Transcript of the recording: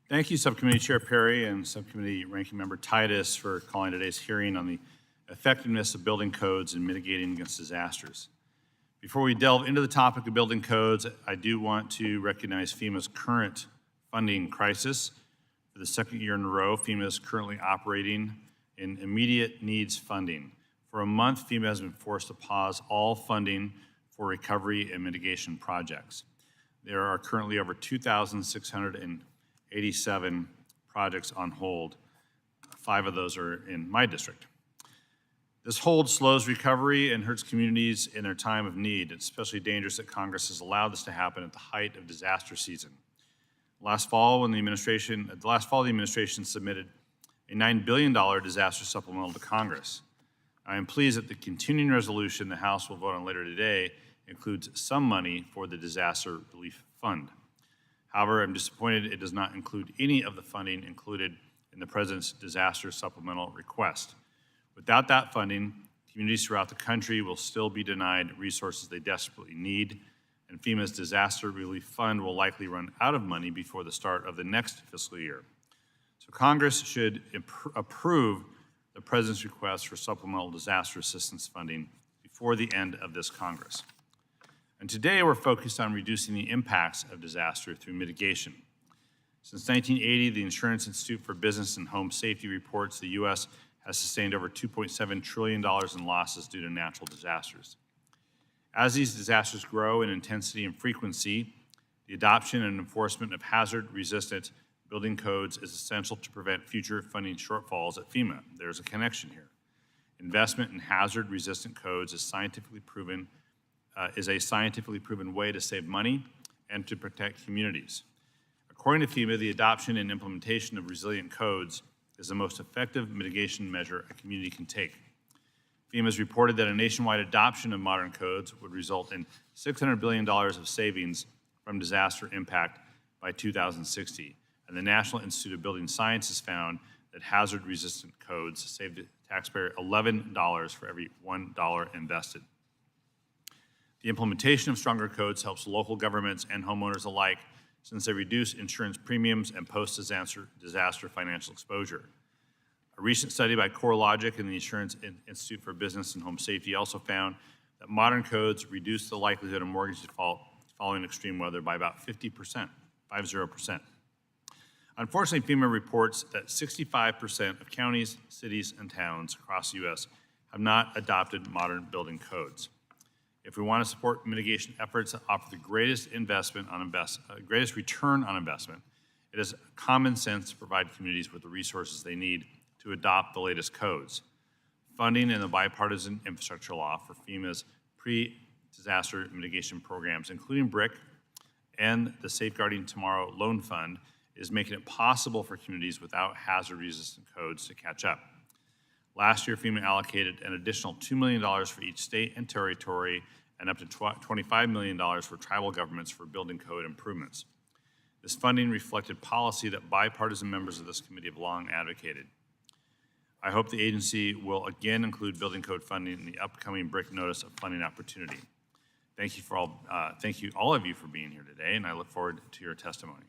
Thank you, Subcommittee Chair Perry and Subcommittee Ranking Member Titus, for calling today's hearing on the effectiveness of building codes and mitigating against disasters. Before we delve into the topic of building codes, I do want to recognize FEMA's current funding crisis. For the second year in a row, FEMA is currently operating in immediate needs funding. For a month, FEMA has been forced to pause all funding for recovery and mitigation projects. There are currently over 2,687 projects on hold. 5 of those are in my district. This hold slows recovery and hurts communities in their time of need. It's especially dangerous that Congress has allowed this to happen at the height of disaster season. Last fall, the administration submitted a $9 billion disaster supplemental to Congress. I am pleased that the continuing resolution the House will vote on later today includes some money for the Disaster Relief Fund. However, I'm disappointed it does not include any of the funding included in the President's disaster supplemental request. Without that funding, communities throughout the country will still be denied resources they desperately need, and FEMA's Disaster Relief Fund will likely run out of money before the start of the next fiscal year. So Congress should approve the President's request for supplemental disaster assistance funding before the end of this Congress. And today we're focused on reducing the impacts of disaster through mitigation. Since 1980, the Insurance Institute for Business and Home Safety reports the U.S. has sustained over $2.7 trillion in losses due to natural disasters. As these disasters grow in intensity and frequency, the adoption and enforcement of hazard-resistant building codes is essential to prevent future funding shortfalls at FEMA. There's a connection here. Investment in hazard-resistant codes is a scientifically proven way to save money and to protect communities. According to FEMA, the adoption and implementation of resilient codes is the most effective mitigation measure a community can take. FEMA has reported that a nationwide adoption of modern codes would result in $600 billion of savings from disaster impact by 2060. And the National Institute of Building Sciences found that hazard-resistant codes save the taxpayer $11 for every $1 invested. The implementation of stronger codes helps local governments and homeowners alike, since they reduce insurance premiums and post-disaster financial exposure. A recent study by CoreLogic and the Insurance Institute for Business and Home Safety also found that modern codes reduce the likelihood of mortgage default following extreme weather by about 50%. Unfortunately, FEMA reports that 65% of counties, cities, and towns across the U.S. have not adopted modern building codes. If we want to support mitigation efforts that offer the greatest greatest return on investment, it is common sense to provide communities with the resources they need to adopt the latest codes. Funding in the bipartisan infrastructure law for FEMA's pre-disaster mitigation programs, including BRIC and the Safeguarding Tomorrow Loan Fund, is making it possible for communities without hazard-resistant codes to catch up. Last year, FEMA allocated an additional $2 million for each state and territory and up to $25 million for tribal governments for building code improvements. This funding reflected policy that bipartisan members of this committee have long advocated. I hope the agency will again include building code funding in the upcoming BRIC Notice of Funding Opportunity. Thank you all of you for being here today, and I look forward to your testimony.